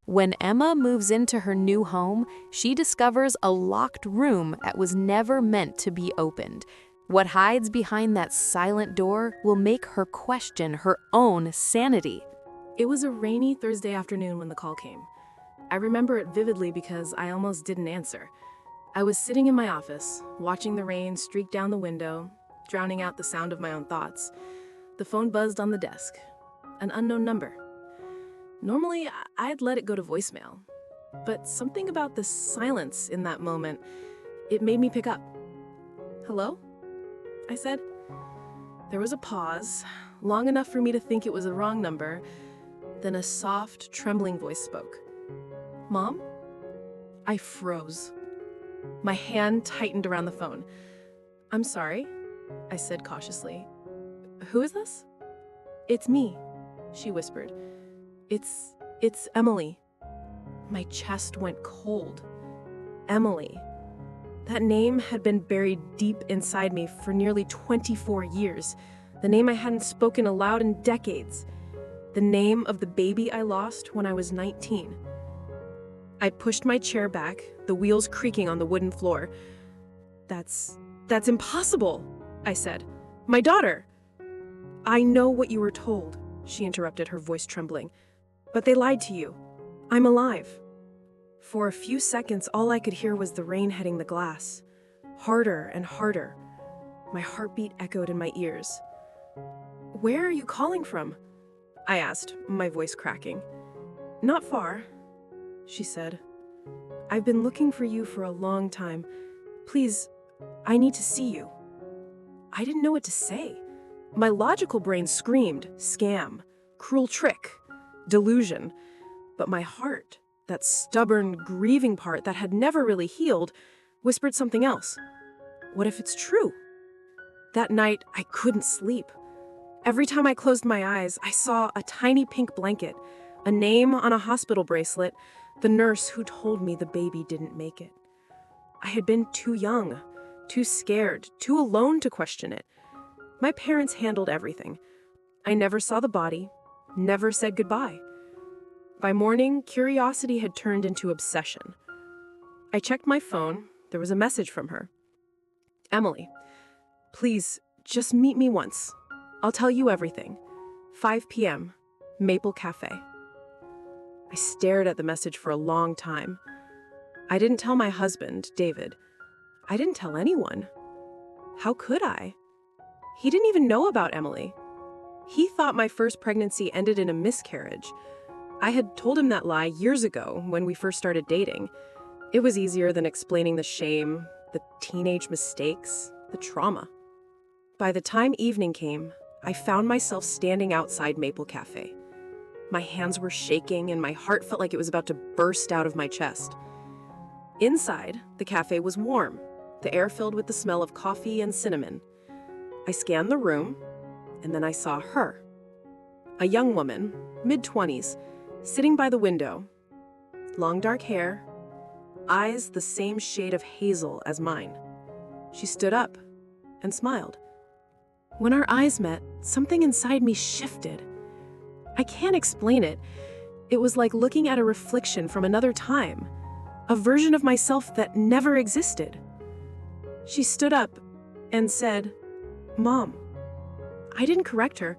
When Emma moves into her new home, she discovers a locked room that was never meant to be opened. What hides behind that silent door will make her question her own sanity. It was a rainy Thursday afternoon when the call came. I remember it vividly because I almost didn't answer. I was sitting in my office, watching the rain streak down the window, drowning out the sound of my own thoughts. The phone buzzed on the desk. An unknown number. Normally, I'd let it go to voicemail. But something about the silence in that moment, it made me pick up. "Hello?" I said. There was a pause, long enough for me to think it was the wrong number. Then a soft, trembling voice spoke. "Mom?" I froze. My hand tightened around the phone. "I'm sorry," I said cautiously. "Who is this?" "It's me," she whispered. It's Emily." My chest went cold. Emily. That name had been buried deep inside me for nearly 24 years. The name I hadn't spoken aloud in decades. The name of the baby I lost when I was 19. I pushed my chair back, the wheels creaking on the wooden floor. That's impossible," I said. "My daughter." "I know what you were told," she interrupted, her voice trembling. "But they lied to you. I'm alive." For a few seconds, all I could hear was the rain hitting the glass. Harder and harder. My heartbeat echoed in my ears. "Where are you calling from?" I asked, my voice cracking. "Not far," she said. "I've been looking for you for a long time. Please, I need to see you." I didn't know what to say. My logical brain screamed, scam, cruel trick, delusion. But my heart, that stubborn, grieving part that had never really healed, whispered something else. What if it's true? That night, I couldn't sleep. Every time I closed my eyes, I saw a tiny pink blanket, a name on a hospital bracelet, the nurse who told me the baby didn't make it. I had been too young, too scared, too alone to question it. My parents handled everything. I never saw the body, never said goodbye. By morning, curiosity had turned into obsession. I checked my phone. There was a message from her. "Emily, please, just meet me once. I'll tell you everything. 5 p.m., Maple Cafe." I stared at the message for a long time. I didn't tell my husband, David. I didn't tell anyone. How could I? He didn't even know about Emily. He thought my first pregnancy ended in a miscarriage. I had told him that lie years ago when we first started dating. It was easier than explaining the shame, the teenage mistakes, the trauma. By the time evening came, I found myself standing outside Maple Cafe. My hands were shaking and my heart felt like it was about to burst out of my chest. Inside, the cafe was warm, the air filled with the smell of coffee and cinnamon. I scanned the room, and then I saw her. A young woman, mid-20s, sitting by the window. Long dark hair, eyes the same shade of hazel as mine. She stood up and smiled. When our eyes met, something inside me shifted. I can't explain it. It was like looking at a reflection from another time, a version of myself that never existed. She stood up and said, "Mom." I didn't correct her.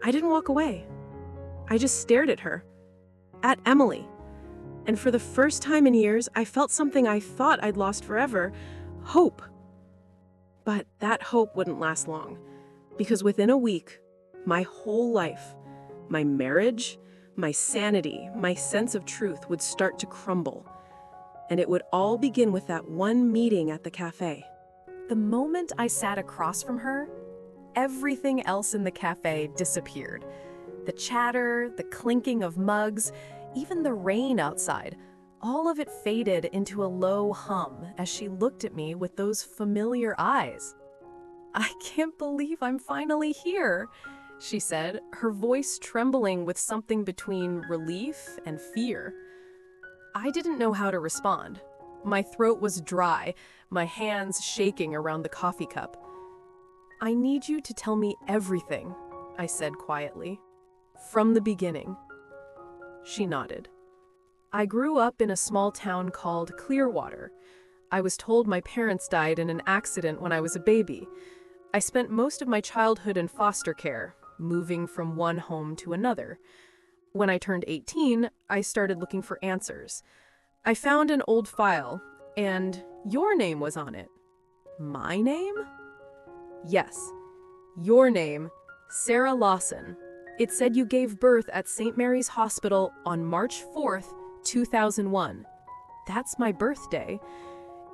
I didn't walk away. I just stared at her, at Emily. And for the first time in years, I felt something I thought I'd lost forever, hope. But that hope wouldn't last long, because within a week, my whole life, my marriage, my sanity, my sense of truth would start to crumble. And it would all begin with that one meeting at the cafe. The moment I sat across from her, everything else in the cafe disappeared. The chatter, the clinking of mugs, even the rain outside, all of it faded into a low hum as she looked at me with those familiar eyes. "I can't believe I'm finally here," she said, her voice trembling with something between relief and fear. I didn't know how to respond. My throat was dry, my hands shaking around the coffee cup. "I need you to tell me everything," I said quietly. "From the beginning." She nodded. I grew up in a small town called Clearwater. I was told my parents died in an accident when I was a baby. I spent most of my childhood in foster care, moving from one home to another. When I turned 18, I started looking for answers. I found an old file, and your name was on it. My name? Yes, your name, Sarah Lawson. It said you gave birth at St. Mary's Hospital on March 4th, 2001. That's my birthday.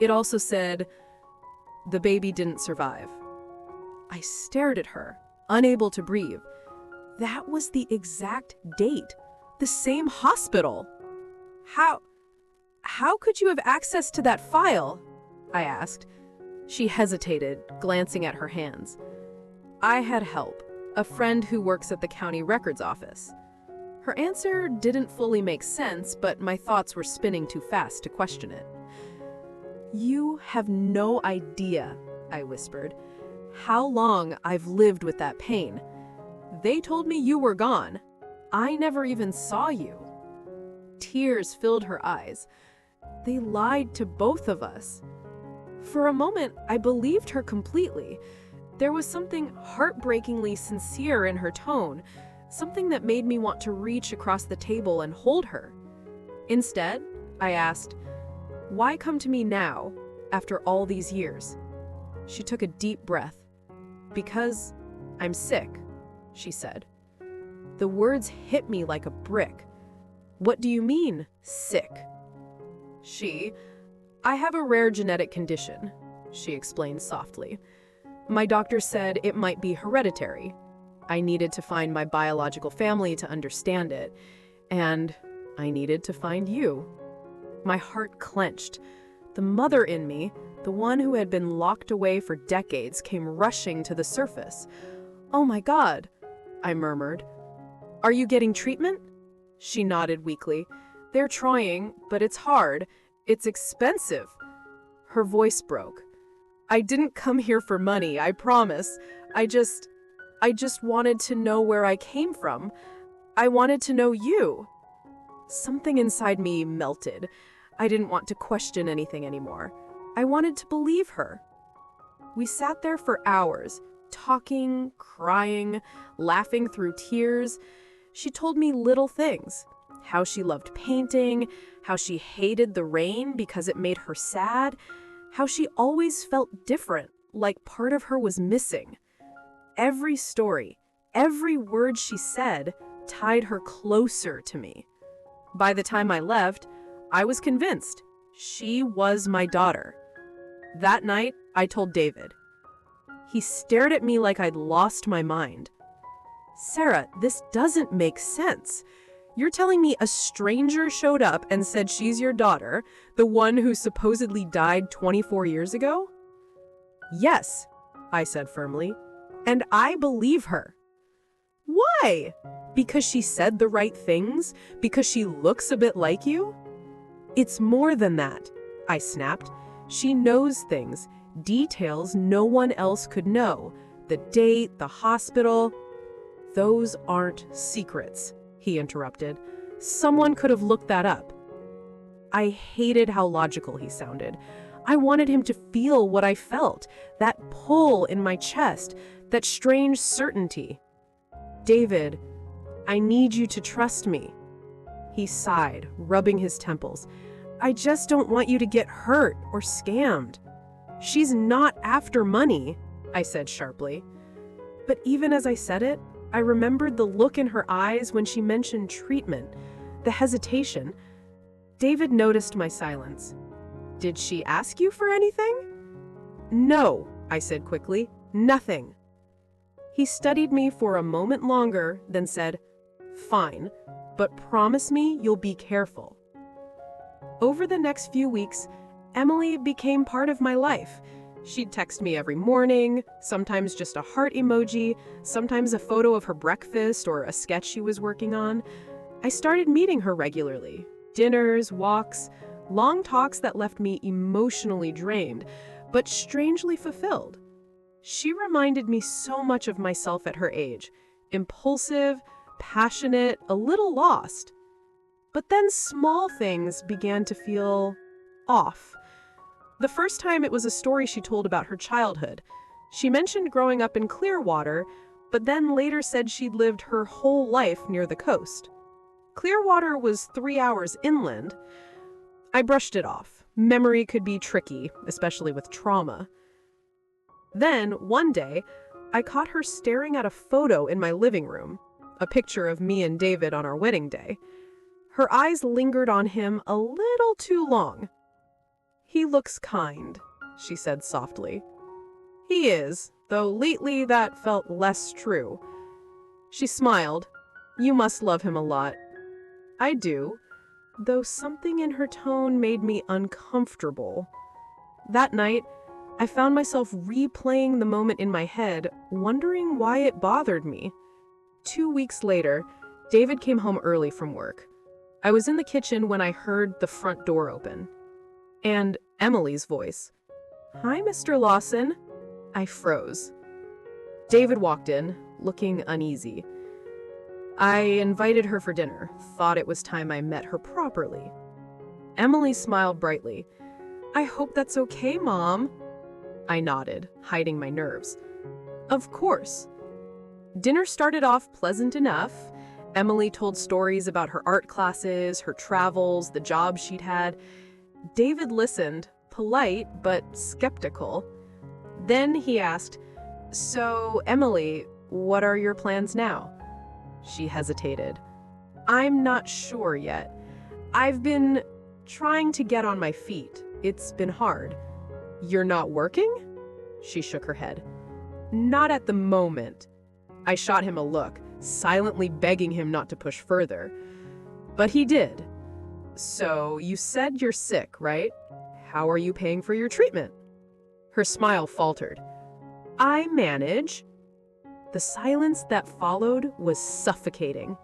It also said, the baby didn't survive. I stared at her, unable to breathe. That was the exact date. The same hospital. How could you have access to that file? I asked. She hesitated, glancing at her hands. I had help, a friend who works at the county records office. Her answer didn't fully make sense, but my thoughts were spinning too fast to question it. You have no idea, I whispered, how long I've lived with that pain. They told me you were gone. I never even saw you. Tears filled her eyes. They lied to both of us. For a moment, I believed her completely. There was something heartbreakingly sincere in her tone, something that made me want to reach across the table and hold her. Instead, I asked, why come to me now, after all these years? She took a deep breath. Because I'm sick, she said. The words hit me like a brick. What do you mean, sick? I have a rare genetic condition, she explained softly. My doctor said it might be hereditary. I needed to find my biological family to understand it, and I needed to find you. My heart clenched. The mother in me, the one who had been locked away for decades, came rushing to the surface. Oh my God, I murmured. Are you getting treatment? She nodded weakly. They're trying, but it's hard. It's expensive. Her voice broke. I didn't come here for money, I promise. I just wanted to know where I came from. I wanted to know you. Something inside me melted. I didn't want to question anything anymore. I wanted to believe her. We sat there for hours, talking, crying, laughing through tears. She told me little things. How she loved painting, how she hated the rain because it made her sad, how she always felt different, like part of her was missing. Every story, every word she said tied her closer to me. By the time I left, I was convinced she was my daughter. That night, I told David. He stared at me like I'd lost my mind. Sarah, this doesn't make sense. You're telling me a stranger showed up and said she's your daughter, the one who supposedly died 24 years ago? Yes, I said firmly, and I believe her. Why? Because she said the right things? Because she looks a bit like you? It's more than that, I snapped. She knows things, details no one else could know. The date, the hospital. Those aren't secrets, he interrupted. Someone could have looked that up. I hated how logical he sounded. I wanted him to feel what I felt, that pull in my chest, that strange certainty. David, I need you to trust me. He sighed, rubbing his temples. I just don't want you to get hurt or scammed. She's not after money, I said sharply. But even as I said it, I remembered the look in her eyes when she mentioned treatment, the hesitation. David noticed my silence. Did she ask you for anything? No, I said quickly. Nothing. He studied me for a moment longer, then said, Fine, but promise me you'll be careful. Over the next few weeks, Emily became part of my life. She'd text me every morning, sometimes just a heart emoji, sometimes a photo of her breakfast or a sketch she was working on. I started meeting her regularly. Dinners, walks, long talks that left me emotionally drained, but strangely fulfilled. She reminded me so much of myself at her age. Impulsive, passionate, a little lost. But then small things began to feel off. The first time it was a story she told about her childhood. She mentioned growing up in Clearwater, but then later said she'd lived her whole life near the coast. Clearwater was 3 hours inland. I brushed it off. Memory could be tricky, especially with trauma. Then, one day, I caught her staring at a photo in my living room, a picture of me and David on our wedding day. Her eyes lingered on him a little too long. "He looks kind," she said softly. "He is, though lately that felt less true." She smiled. "You must love him a lot." "I do," though something in her tone made me uncomfortable. That night, I found myself replaying the moment in my head, wondering why it bothered me. 2 weeks later, David came home early from work. I was in the kitchen when I heard the front door open. And Emily's voice. "Hi, Mr. Lawson." I froze. David walked in, looking uneasy. I invited her for dinner, thought it was time I met her properly. Emily smiled brightly. "I hope that's okay, Mom." I nodded, hiding my nerves. "Of course." Dinner started off pleasant enough. Emily told stories about her art classes, her travels, the jobs she'd had. David listened, polite but skeptical. Then he asked, "So, Emily, what are your plans now?" She hesitated. "I'm not sure yet. I've been trying to get on my feet. It's been hard." "You're not working?" She shook her head. "Not at the moment." I shot him a look, silently begging him not to push further. But he did. "So, you said you're sick, right? How are you paying for your treatment?" Her smile faltered. "I manage." The silence that followed was suffocating.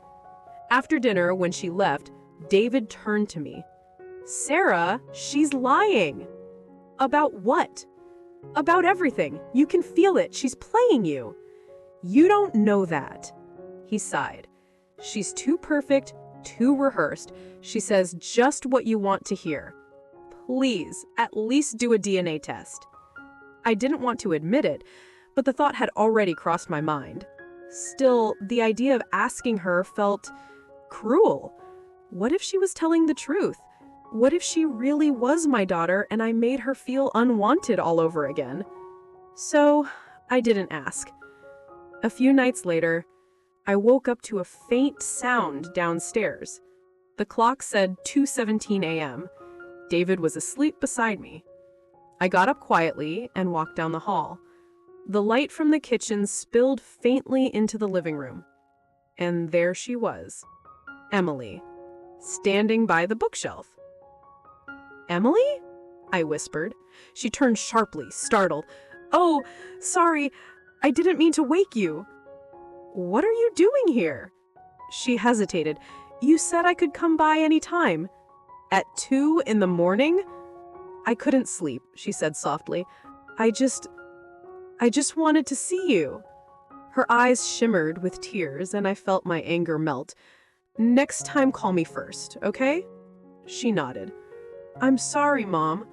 After dinner, when she left, David turned to me. "Sarah, she's lying." "About what?" "About everything. You can feel it. She's playing you." "You don't know that." He sighed. "She's too perfect, too rehearsed. She says just what you want to hear. Please, at least do a DNA test." I didn't want to admit it, but the thought had already crossed my mind. Still, the idea of asking her felt cruel. What if she was telling the truth? What if she really was my daughter and I made her feel unwanted all over again? So, I didn't ask. A few nights later, I woke up to a faint sound downstairs. The clock said 2:17 a.m. David was asleep beside me. I got up quietly and walked down the hall. The light from the kitchen spilled faintly into the living room. And there she was, Emily, standing by the bookshelf. "Emily?" I whispered. She turned sharply, startled. "Oh, sorry, I didn't mean to wake you." "What are you doing here?" She hesitated. "You said I could come by any time." "At 2 in the morning?" "I couldn't sleep," she said softly. I just wanted to see you." Her eyes shimmered with tears, and I felt my anger melt. "Next time, call me first, okay?" She nodded. "I'm sorry, Mom."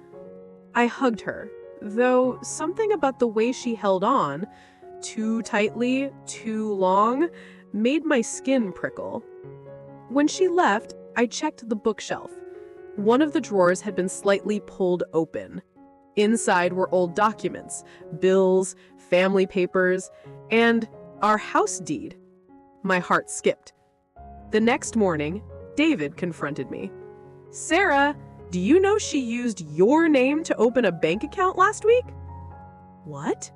I hugged her, though something about the way she held on, too tightly, too long, made my skin prickle. When she left, I checked the bookshelf. One of the drawers had been slightly pulled open. Inside were old documents, bills, family papers, and our house deed. My heart skipped. The next morning, David confronted me. "Sarah, do you know she used your name to open a bank account last week?" "What?"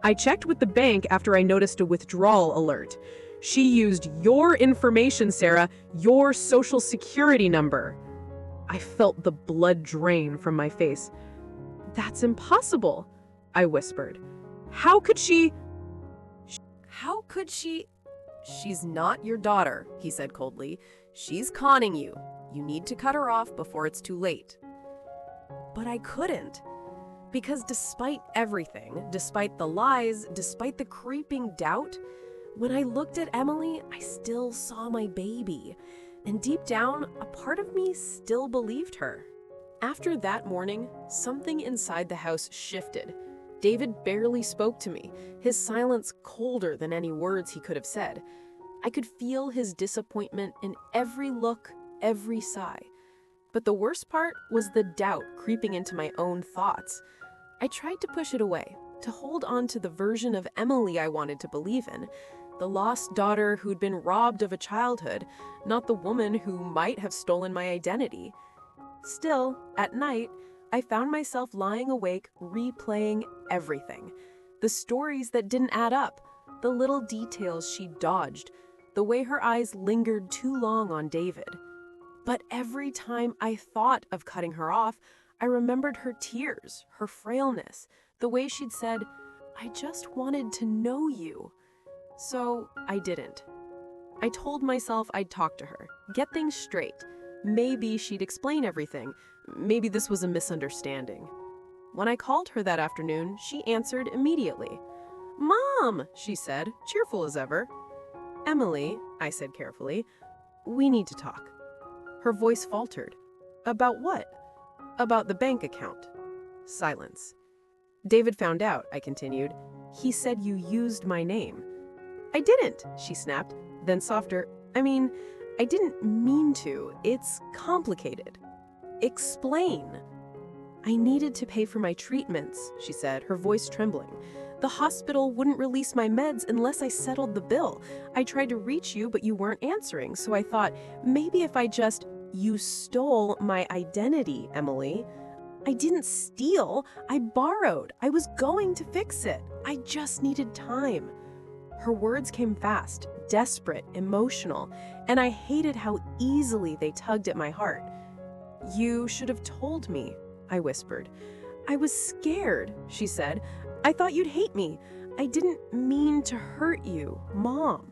"I checked with the bank after I noticed a withdrawal alert. She used your information, Sarah, your social security number." I felt the blood drain from my face. "That's impossible," I whispered. "How could she?" How could she? She's not your daughter, he said coldly. She's conning you. You need to cut her off before it's too late. But I couldn't. Because despite everything, despite the lies, despite the creeping doubt, when I looked at Emily, I still saw my baby. And deep down, a part of me still believed her. After that morning, something inside the house shifted. David barely spoke to me, his silence colder than any words he could have said. I could feel his disappointment in every look, every sigh. But the worst part was the doubt creeping into my own thoughts. I tried to push it away, to hold on to the version of Emily I wanted to believe in, the lost daughter who'd been robbed of a childhood, not the woman who might have stolen my identity. Still, at night, I found myself lying awake replaying everything. The stories that didn't add up, the little details she dodged, the way her eyes lingered too long on David. But every time I thought of cutting her off, I remembered her tears, her frailness, the way she'd said, "I just wanted to know you." So I didn't. I told myself I'd talk to her, get things straight. Maybe she'd explain everything. Maybe this was a misunderstanding. When I called her that afternoon, she answered immediately. "Mom," she said, cheerful as ever. "Emily," I said carefully, "we need to talk." Her voice faltered. "About what?" "About the bank account." Silence. "David found out," I continued. "He said you used my name." "I didn't," she snapped, then softer. I didn't mean to. It's complicated." "Explain." "I needed to pay for my treatments," she said, her voice trembling. "The hospital wouldn't release my meds unless I settled the bill. I tried to reach you, but you weren't answering, so I thought, maybe if I just—" "You stole my identity, Emily." "I didn't steal. I borrowed. I was going to fix it. I just needed time." Her words came fast, desperate, emotional, and I hated how easily they tugged at my heart. "You should have told me," I whispered. "I was scared," she said. "I thought you'd hate me. I didn't mean to hurt you, Mom."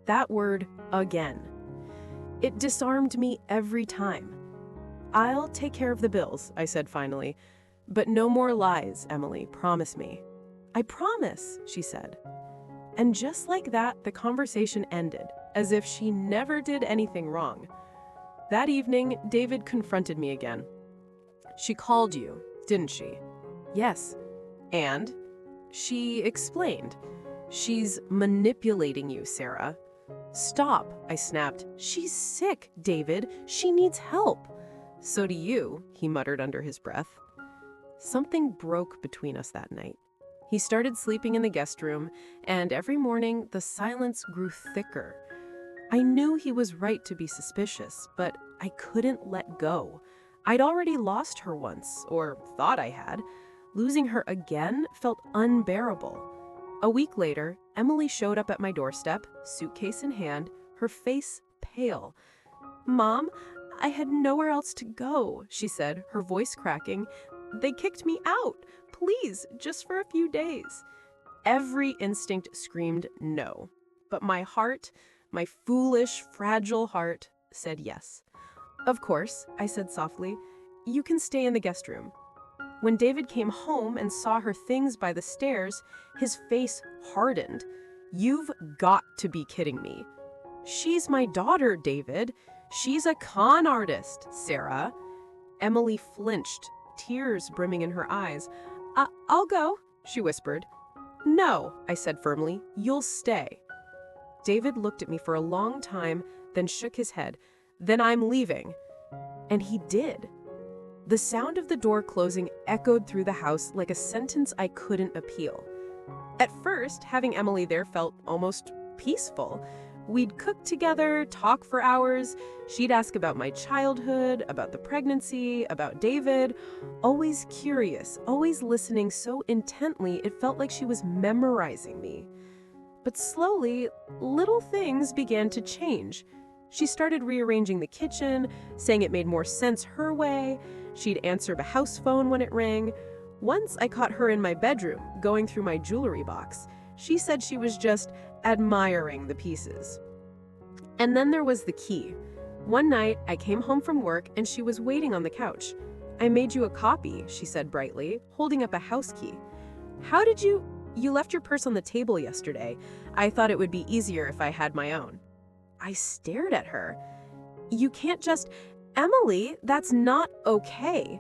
That word, again. It disarmed me every time. "I'll take care of the bills," I said finally. "But no more lies, Emily, promise me." "I promise," she said. And just like that, the conversation ended, as if she never did anything wrong. That evening, David confronted me again. "She called you, didn't she?" "Yes." "And?" "She explained. She's manipulating you, Sarah." "Stop," I snapped. "She's sick, David. She needs help." "So do you," he muttered under his breath. Something broke between us that night. He started sleeping in the guest room, and every morning the silence grew thicker. I knew he was right to be suspicious, but I couldn't let go. I'd already lost her once, or thought I had. Losing her again felt unbearable. A week later, Emily showed up at my doorstep, suitcase in hand, her face pale. "Mom, I had nowhere else to go," she said, her voice cracking. "They kicked me out. Please, just for a few days." Every instinct screamed no. But my heart, my foolish, fragile heart, said yes. "Of course," I said softly. "You can stay in the guest room." When David came home and saw her things by the stairs, his face hardened. "You've got to be kidding me." "She's my daughter, David. She's a con artist, Sarah." Emily flinched, tears brimming in her eyes. I'll go," she whispered. "No," I said firmly. "You'll stay." David looked at me for a long time, then shook his head. "Then I'm leaving." And he did. The sound of the door closing echoed through the house like a sentence I couldn't appeal. At first, having Emily there felt almost peaceful. We'd cook together, talk for hours. She'd ask about my childhood, about the pregnancy, about David. Always curious, always listening so intently it felt like she was memorizing me. But slowly, little things began to change. She started rearranging the kitchen, saying it made more sense her way. She'd answer the house phone when it rang. Once I caught her in my bedroom, going through my jewelry box. She said she was just admiring the pieces. And then there was the key. One night, I came home from work and she was waiting on the couch. "I made you a copy," she said brightly, holding up a house key. "How did you left your purse on the table yesterday. I thought it would be easier if I had my own." I stared at her. You can't just... Emily, that's not okay.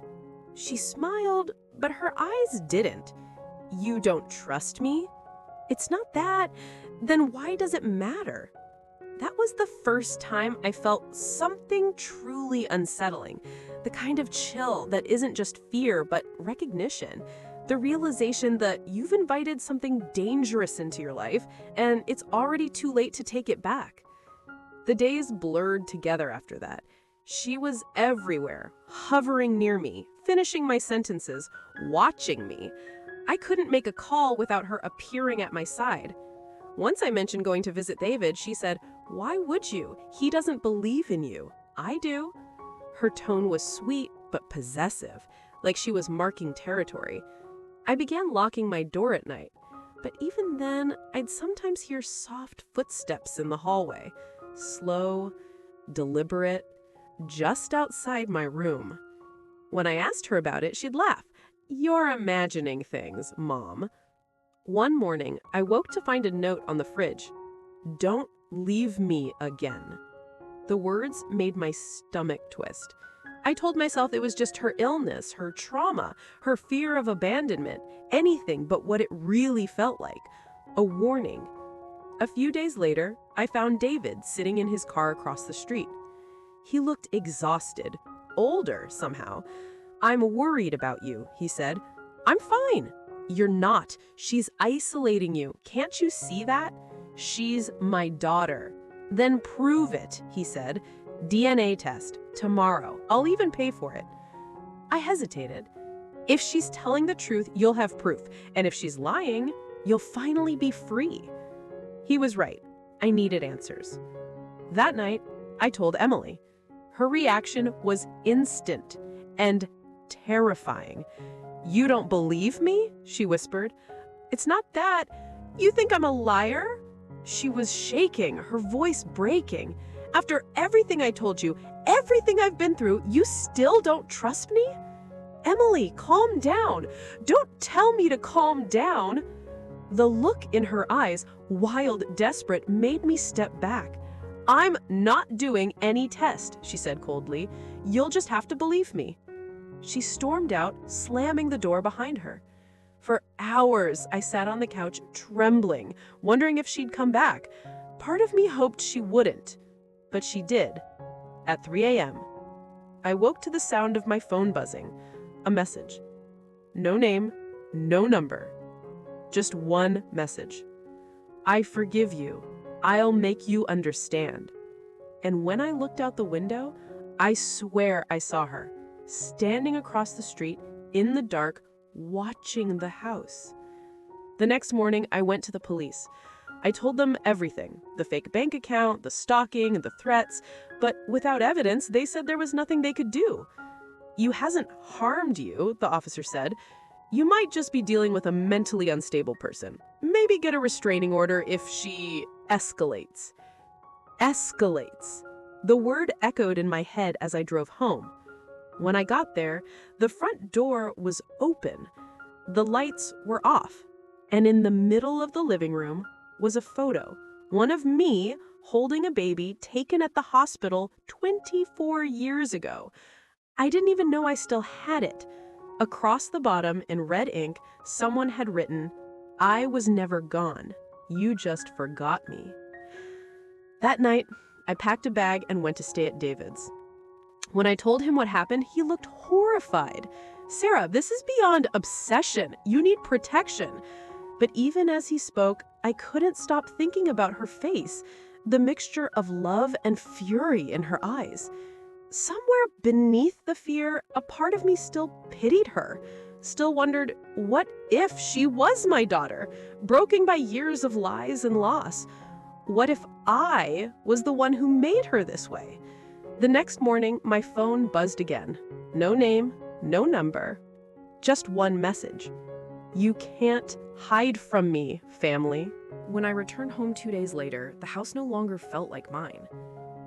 She smiled, but her eyes didn't. You don't trust me? It's not that. Then why does it matter? That was the first time I felt something truly unsettling. The kind of chill that isn't just fear, but recognition. The realization that you've invited something dangerous into your life, and it's already too late to take it back. The days blurred together after that. She was everywhere, hovering near me, finishing my sentences, watching me. I couldn't make a call without her appearing at my side. Once I mentioned going to visit David, she said, "Why would you? He doesn't believe in you." "I do." Her tone was sweet but possessive, like she was marking territory. I began locking my door at night, but even then, I'd sometimes hear soft footsteps in the hallway, slow, deliberate, just outside my room. When I asked her about it, she'd laugh. "You're imagining things, Mom." One morning, I woke to find a note on the fridge. "Don't leave me again." The words made my stomach twist. I told myself it was just her illness, her trauma, her fear of abandonment, anything but what it really felt like. A warning. A few days later, I found David sitting in his car across the street. He looked exhausted, older somehow. "I'm worried about you," he said. "I'm fine." "You're not. She's isolating you. Can't you see that?" "She's my daughter." "Then prove it," he said. "DNA test. Tomorrow. I'll even pay for it." I hesitated. "If she's telling the truth, you'll have proof. And if she's lying, you'll finally be free." He was right. I needed answers. That night, I told Emily. Her reaction was instant and terrifying. "You don't believe me?" she whispered. "It's not that. You think I'm a liar?" She was shaking, her voice breaking. "After everything I told you, everything I've been through, you still don't trust me?" "Emily, calm down. Don't tell me to calm down." The look in her eyes, wild, desperate, made me step back. "I'm not doing any test," she said coldly. "You'll just have to believe me." She stormed out, slamming the door behind her. For hours, I sat on the couch, trembling, wondering if she'd come back. Part of me hoped she wouldn't, but she did. At 3 a.m., I woke to the sound of my phone buzzing. A message. No name, no number. Just one message. "I forgive you. I'll make you understand." And when I looked out the window, I swear I saw her, standing across the street, in the dark, watching the house. The next morning, I went to the police. I told them everything, the fake bank account, the stalking, and the threats, but without evidence, they said there was nothing they could do. "You hasn't harmed you," the officer said. "You might just be dealing with a mentally unstable person. Maybe get a restraining order if she escalates." Escalates. The word echoed in my head as I drove home. When I got there, the front door was open. The lights were off. And in the middle of the living room was a photo, one of me holding a baby taken at the hospital 24 years ago. I didn't even know I still had it. Across the bottom in red ink, someone had written, "I was never gone. You just forgot me." That night, I packed a bag and went to stay at David's. When I told him what happened, he looked horrified. "Sarah, this is beyond obsession. You need protection." But even as he spoke, I couldn't stop thinking about her face, the mixture of love and fury in her eyes. Somewhere beneath the fear, a part of me still pitied her, still wondered, what if she was my daughter, broken by years of lies and loss? What if I was the one who made her this way? The next morning, my phone buzzed again. No name, no number, just one message. "You can't hide from me, family." When I returned home 2 days later, the house no longer felt like mine.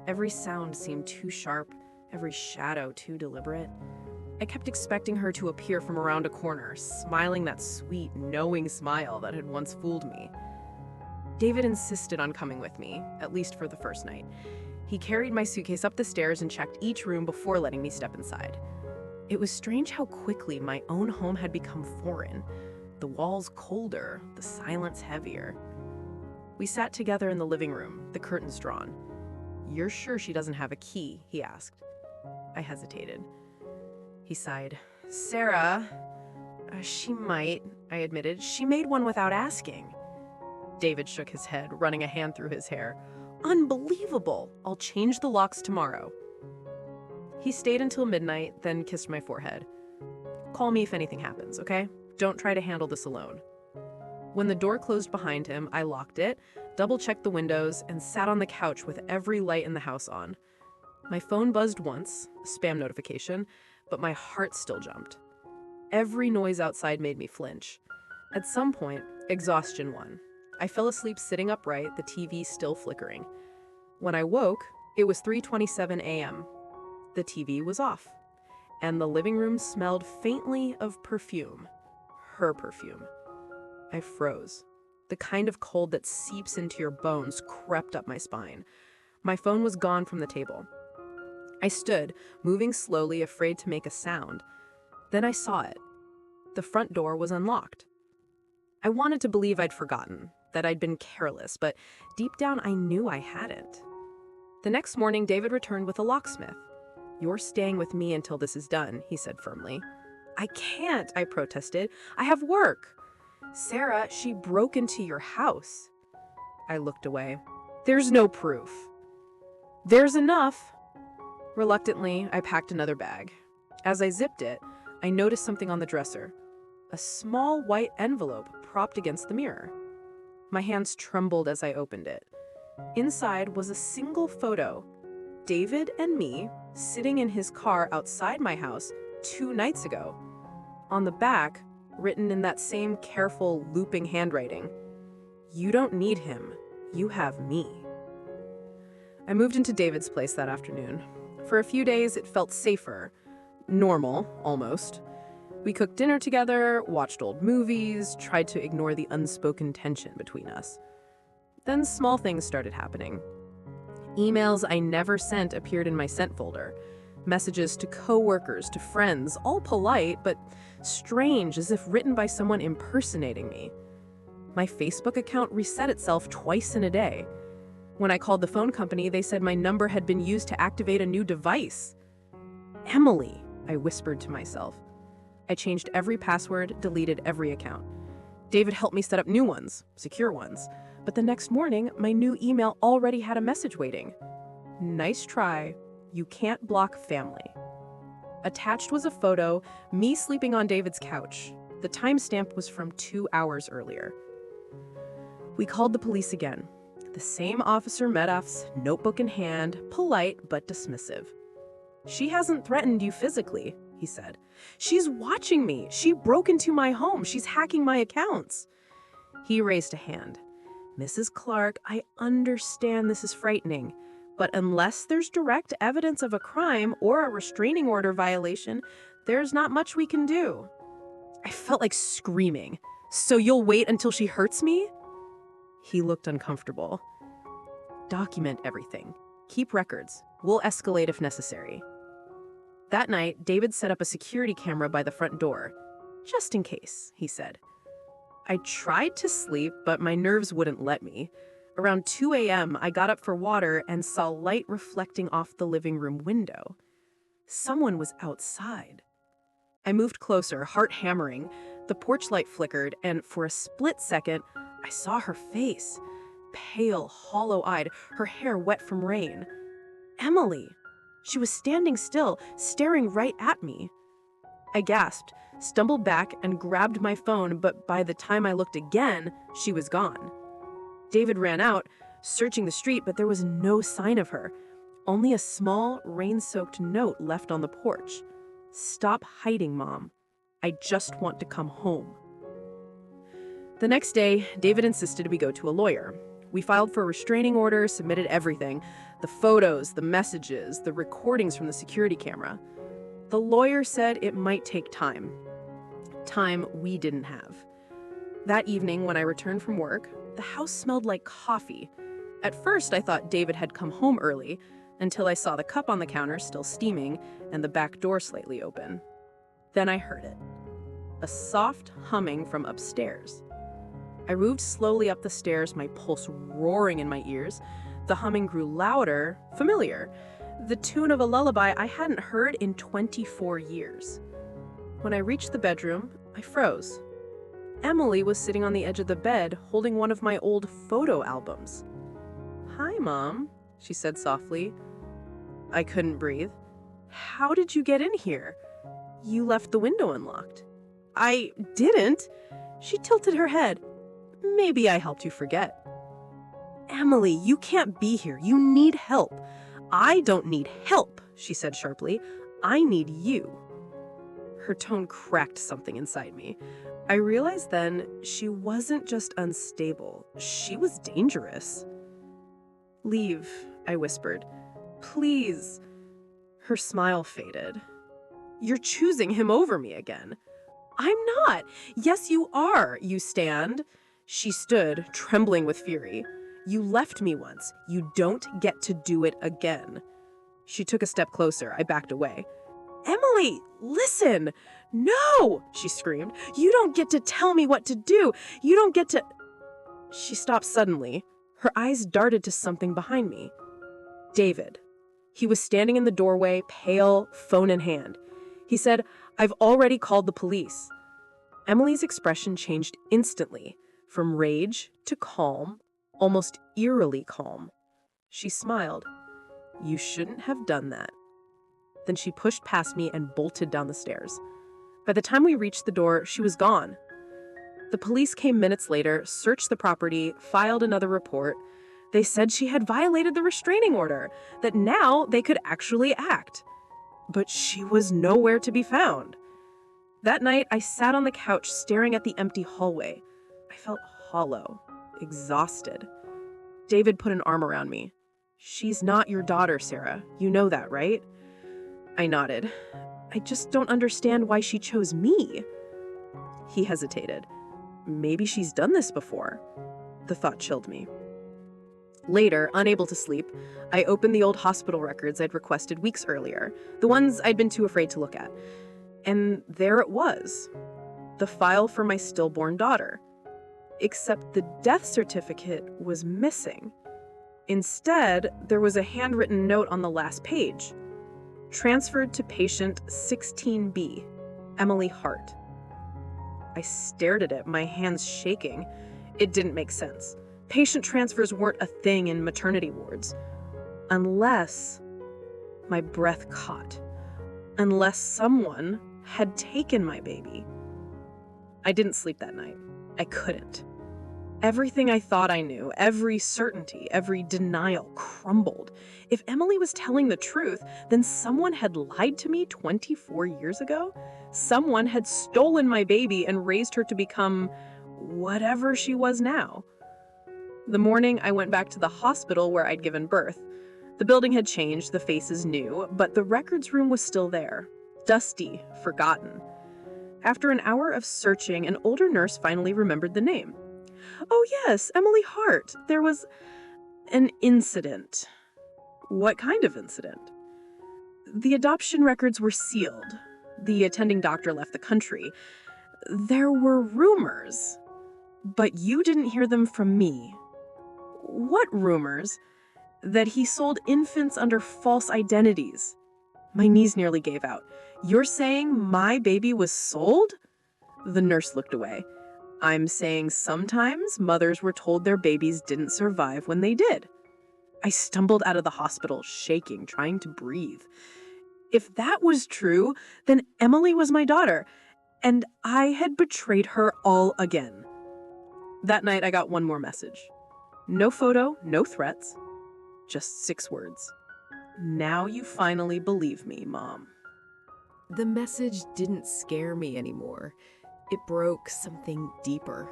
Every sound seemed too sharp, every shadow too deliberate. I kept expecting her to appear from around a corner, smiling that sweet, knowing smile that had once fooled me. David insisted on coming with me, at least for the first night. He carried my suitcase up the stairs and checked each room before letting me step inside. It was strange how quickly my own home had become foreign. The walls colder, the silence heavier. We sat together in the living room, the curtains drawn. "You're sure she doesn't have a key?" he asked. I hesitated. He sighed. "Sarah, she might," I admitted. "She made one without asking." David shook his head, running a hand through his hair. "Unbelievable! I'll change the locks tomorrow." He stayed until midnight, then kissed my forehead. "Call me if anything happens, okay? Don't try to handle this alone." When the door closed behind him, I locked it, double-checked the windows, and sat on the couch with every light in the house on. My phone buzzed once, a spam notification, but my heart still jumped. Every noise outside made me flinch. At some point, exhaustion won. I fell asleep sitting upright, the TV still flickering. When I woke, it was 3:27 a.m. The TV was off, and the living room smelled faintly of perfume. Her perfume. I froze. The kind of cold that seeps into your bones crept up my spine. My phone was gone from the table. I stood, moving slowly, afraid to make a sound. Then I saw it. The front door was unlocked. I wanted to believe I'd forgotten, that I'd been careless, but deep down I knew I hadn't. The next morning, David returned with a locksmith. "You're staying with me until this is done," he said firmly. "I can't," I protested. "I have work." "Sarah, she broke into your house." I looked away. "There's no proof." "There's enough." Reluctantly, I packed another bag. As I zipped it, I noticed something on the dresser. A small white envelope propped against the mirror. My hands trembled as I opened it. Inside was a single photo. David and me sitting in his car outside my house 2 nights ago. On the back, written in that same careful, looping handwriting, "You don't need him. You have me." I moved into David's place that afternoon. For a few days, it felt safer. Normal, almost. We cooked dinner together, watched old movies, tried to ignore the unspoken tension between us. Then small things started happening. Emails I never sent appeared in my sent folder. Messages to coworkers, to friends, all polite, but strange, as if written by someone impersonating me. My Facebook account reset itself twice in a day. When I called the phone company, they said my number had been used to activate a new device. "Emily," I whispered to myself. I changed every password, deleted every account. David helped me set up new ones, secure ones. But the next morning, my new email already had a message waiting. "Nice try. You can't block family." Attached was a photo, me sleeping on David's couch. The timestamp was from 2 hours earlier. We called the police again. The same officer met us, notebook in hand, polite but dismissive. "She hasn't threatened you physically," he said. "She's watching me. She broke into my home. She's hacking my accounts." He raised a hand. "Mrs. Clark, I understand this is frightening, but unless there's direct evidence of a crime or a restraining order violation, there's not much we can do." I felt like screaming. "So you'll wait until she hurts me?" He looked uncomfortable. "Document everything. Keep records. We'll escalate if necessary." That night, David set up a security camera by the front door. "Just in case," he said. I tried to sleep, but my nerves wouldn't let me. Around 2 a.m., I got up for water and saw light reflecting off the living room window. Someone was outside. I moved closer, heart hammering. The porch light flickered, and for a split second, I saw her face. Pale, hollow-eyed, her hair wet from rain. Emily! She was standing still, staring right at me. I gasped, stumbled back, and grabbed my phone, but by the time I looked again, she was gone. David ran out, searching the street, but there was no sign of her. Only a small, rain-soaked note left on the porch. "Stop hiding, Mom. I just want to come home." The next day, David insisted we go to a lawyer. We filed for a restraining order, submitted everything. The photos, the messages, the recordings from the security camera. The lawyer said it might take time. Time we didn't have. That evening, when I returned from work, the house smelled like coffee. At first, I thought David had come home early, until I saw the cup on the counter still steaming and the back door slightly open. Then I heard it. A soft humming from upstairs. I moved slowly up the stairs, my pulse roaring in my ears. The humming grew louder, familiar. The tune of a lullaby I hadn't heard in 24 years. When I reached the bedroom, I froze. Emily was sitting on the edge of the bed, holding one of my old photo albums. "Hi, Mom," she said softly. I couldn't breathe. "How did you get in here? You left the window unlocked." "I didn't." She tilted her head. "Maybe I helped you forget." "Emily, you can't be here. You need help." "I don't need help," she said sharply. "I need you." Her tone cracked something inside me. I realized then she wasn't just unstable, she was dangerous. "Leave," I whispered. "Please." Her smile faded. "You're choosing him over me again." "I'm not." "Yes, you are. You stand." She stood, trembling with fury. "You left me once. You don't get to do it again." She took a step closer. I backed away. "Emily, listen!" "No!" she screamed. "You don't get to tell me what to do. You don't get to—" She stopped suddenly. Her eyes darted to something behind me. David. He was standing in the doorway, pale, phone in hand. He said, "I've already called the police." Emily's expression changed instantly, from rage to calm, almost eerily calm. She smiled. "You shouldn't have done that." Then she pushed past me and bolted down the stairs. By the time we reached the door, she was gone. The police came minutes later, searched the property, filed another report. They said she had violated the restraining order, that now they could actually act. But she was nowhere to be found. That night, I sat on the couch staring at the empty hallway. I felt hollow, exhausted. David put an arm around me. "She's not your daughter, Sarah. You know that, right?" I nodded. "I just don't understand why she chose me." He hesitated. "Maybe she's done this before." The thought chilled me. Later, unable to sleep, I opened the old hospital records I'd requested weeks earlier, the ones I'd been too afraid to look at. And there it was, the file for my stillborn daughter. Except the death certificate was missing. Instead, there was a handwritten note on the last page. "Transferred to patient 16B, Emily Hart." I stared at it, my hands shaking. It didn't make sense. Patient transfers weren't a thing in maternity wards. Unless... My breath caught. Unless someone had taken my baby. I didn't sleep that night. I couldn't. Everything I thought I knew, every certainty, every denial crumbled. If Emily was telling the truth, then someone had lied to me 24 years ago. Someone had stolen my baby and raised her to become whatever she was now. The morning I went back to the hospital where I'd given birth. The building had changed, the faces new, but the records room was still there. Dusty, forgotten. After an hour of searching, an older nurse finally remembered the name. "Oh yes, Emily Hart. There was an incident." "What kind of incident?" "The adoption records were sealed. The attending doctor left the country. There were rumors, but you didn't hear them from me." "What rumors?" "That he sold infants under false identities." My knees nearly gave out. "You're saying my baby was sold?" The nurse looked away. "I'm saying sometimes mothers were told their babies didn't survive when they did." I stumbled out of the hospital, shaking, trying to breathe. If that was true, then Emily was my daughter, and I had betrayed her all again. That night, I got one more message. No photo, no threats, just 6 words. "Now you finally believe me, Mom." The message didn't scare me anymore. It broke something deeper,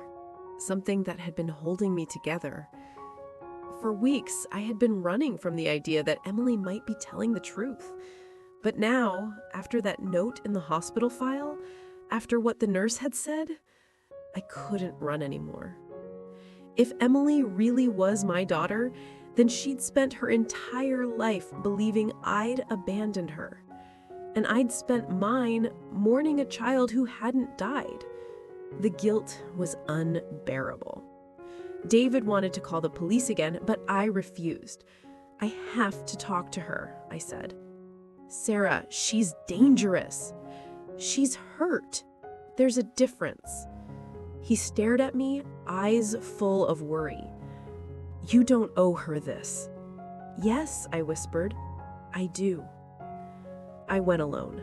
something that had been holding me together. For weeks, I had been running from the idea that Emily might be telling the truth. But now, after that note in the hospital file, after what the nurse had said, I couldn't run anymore. If Emily really was my daughter, then she'd spent her entire life believing I'd abandoned her. And I'd spent mine mourning a child who hadn't died. The guilt was unbearable. David wanted to call the police again, but I refused. "I have to talk to her," I said. "Sarah, she's dangerous. She's hurt. There's a difference." He stared at me, eyes full of worry. "You don't owe her this." "Yes," I whispered. "I do." I went alone.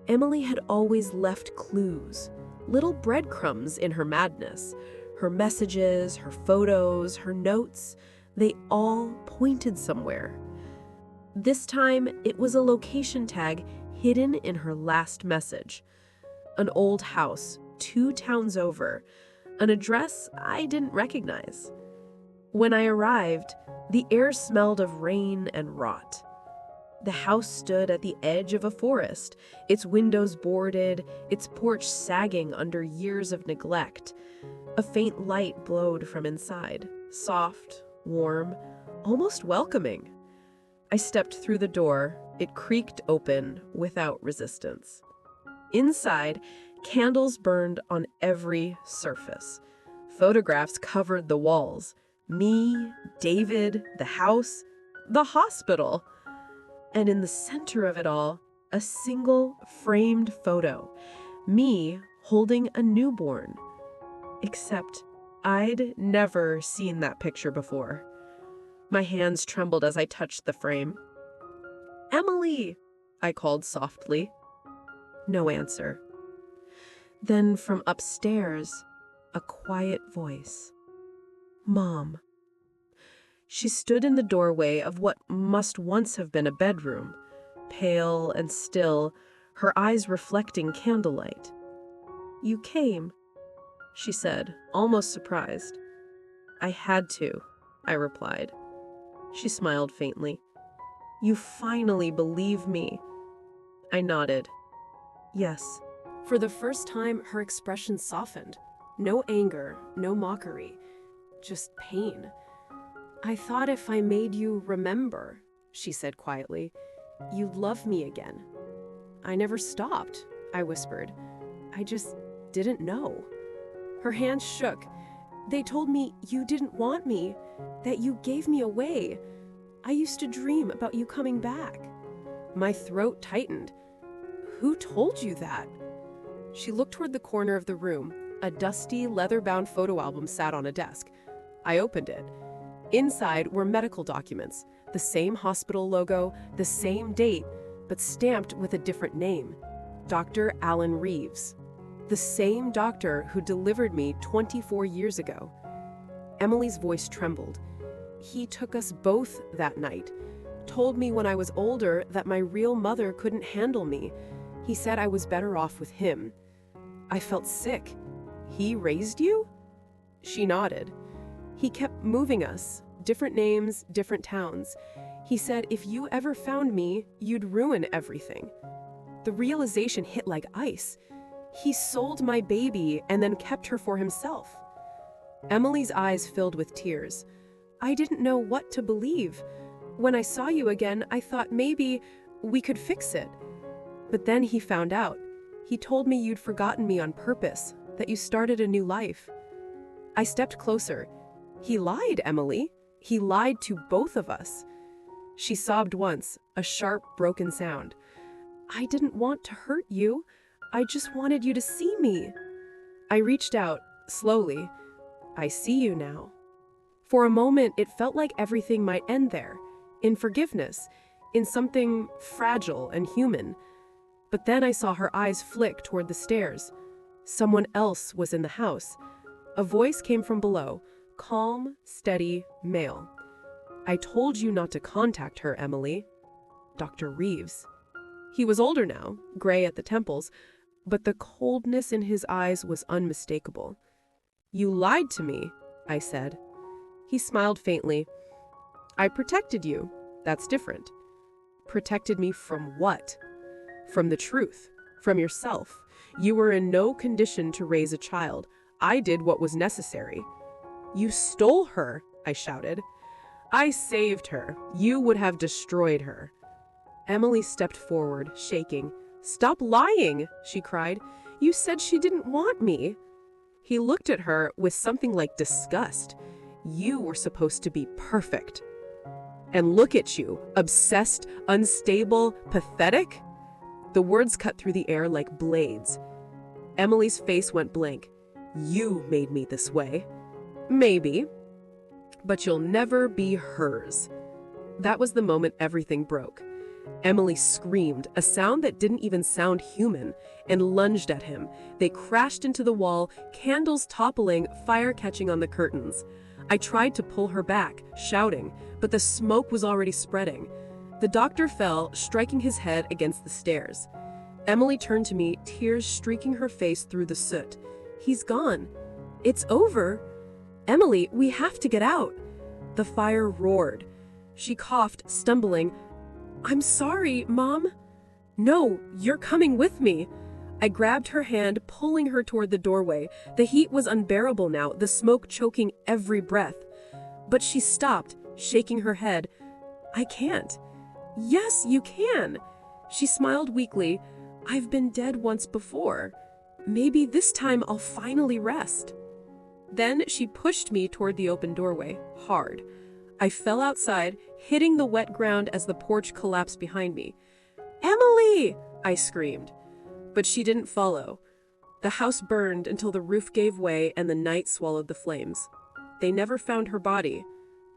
Emily had always left clues, little breadcrumbs in her madness. Her messages, her photos, her notes, they all pointed somewhere. This time, it was a location tag hidden in her last message. An old house, 2 towns over, an address I didn't recognize. When I arrived, the air smelled of rain and rot. The house stood at the edge of a forest, its windows boarded, its porch sagging under years of neglect. A faint light glowed from inside, soft, warm, almost welcoming. I stepped through the door. It creaked open without resistance. Inside, candles burned on every surface. Photographs covered the walls. Me, David, the house, the hospital. And in the center of it all, a single framed photo. Me holding a newborn. Except I'd never seen that picture before. My hands trembled as I touched the frame. "Emily!" I called softly. No answer. Then from upstairs, a quiet voice. "Mom." She stood in the doorway of what must once have been a bedroom, pale and still, her eyes reflecting candlelight. "You came," she said, almost surprised. "I had to," I replied. She smiled faintly. "You finally believe me." I nodded. "Yes." For the first time, her expression softened. No anger, no mockery, just pain. "I thought if I made you remember," she said quietly, "you'd love me again." "I never stopped," I whispered. "I just didn't know." Her hands shook. "They told me you didn't want me, that you gave me away. I used to dream about you coming back." My throat tightened. "Who told you that?" She looked toward the corner of the room. A dusty, leather-bound photo album sat on a desk. I opened it. Inside were medical documents, the same hospital logo, the same date, but stamped with a different name. Dr. Alan Reeves. The same doctor who delivered me 24 years ago. Emily's voice trembled. "He took us both that night. Told me when I was older that my real mother couldn't handle me. He said I was better off with him." I felt sick. "He raised you?" She nodded. "He kept moving us, different names, different towns. He said if you ever found me, you'd ruin everything." The realization hit like ice. He sold my baby and then kept her for himself. Emily's eyes filled with tears. "I didn't know what to believe. When I saw you again, I thought maybe we could fix it. But then he found out. He told me you'd forgotten me on purpose, that you started a new life." I stepped closer. "He lied, Emily. He lied to both of us." She sobbed once, a sharp, broken sound. "I didn't want to hurt you. I just wanted you to see me." I reached out, slowly. "I see you now." For a moment, it felt like everything might end there, in forgiveness, in something fragile and human. But then I saw her eyes flick toward the stairs. Someone else was in the house. A voice came from below, calm, steady, male. "I told you not to contact her, Emily." Dr. Reeves. He was older now, gray at the temples, but the coldness in his eyes was unmistakable. "You lied to me," I said. He smiled faintly. "I protected you. That's different." "Protected me from what?" "From the truth. From yourself. You were in no condition to raise a child. I did what was necessary." "You stole her," I shouted. I saved her. You would have destroyed her. Emily stepped forward, shaking. Stop lying, she cried. You said she didn't want me. He looked at her with something like disgust. You were supposed to be perfect. And look at you, obsessed, unstable, pathetic. The words cut through the air like blades. Emily's face went blank. You made me this way. Maybe. But you'll never be hers. That was the moment everything broke. Emily screamed, a sound that didn't even sound human, and lunged at him. They crashed into the wall, candles toppling, fire catching on the curtains. I tried to pull her back, shouting, but the smoke was already spreading. The doctor fell, striking his head against the stairs. Emily turned to me, tears streaking her face through the soot. He's gone. It's over. Emily, we have to get out. The fire roared. She coughed, stumbling. I'm sorry, Mom. No, you're coming with me. I grabbed her hand, pulling her toward the doorway. The heat was unbearable now, the smoke choking every breath. But she stopped, shaking her head. I can't. Yes, you can. She smiled weakly. I've been dead once before. Maybe this time I'll finally rest. Then she pushed me toward the open doorway, hard. I fell outside, hitting the wet ground as the porch collapsed behind me. Emily! I screamed. But she didn't follow. The house burned until the roof gave way and the night swallowed the flames. They never found her body.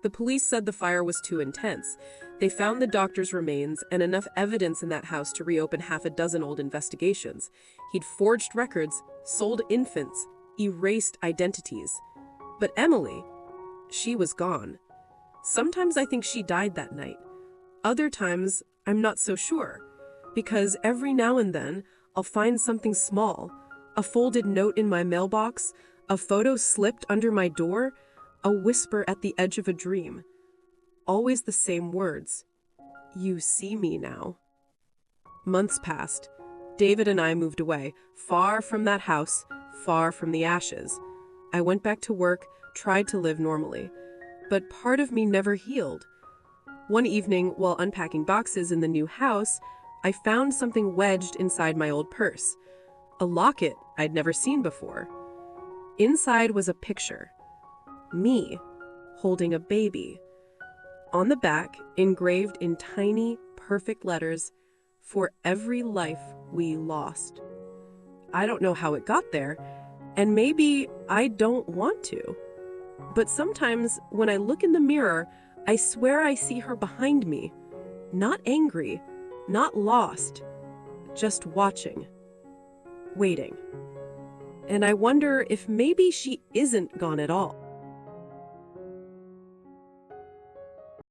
The police said the fire was too intense. They found the doctor's remains and enough evidence in that house to reopen half a dozen old investigations. He'd forged records, sold infants, erased identities. But Emily, she was gone. Sometimes I think she died that night. Other times, I'm not so sure. Because every now and then, I'll find something small. A folded note in my mailbox, a photo slipped under my door, a whisper at the edge of a dream. Always the same words. You see me now. Months passed. David and I moved away, far from that house, far from the ashes. I went back to work, tried to live normally. But part of me never healed. One evening, while unpacking boxes in the new house, I found something wedged inside my old purse. A locket I'd never seen before. Inside was a picture. Me, holding a baby. On the back, engraved in tiny, perfect letters, for every life we lost. I don't know how it got there, and maybe I don't want to. But sometimes, when I look in the mirror, I swear I see her behind me. Not angry, not lost, just watching, waiting. And I wonder if maybe she isn't gone at all.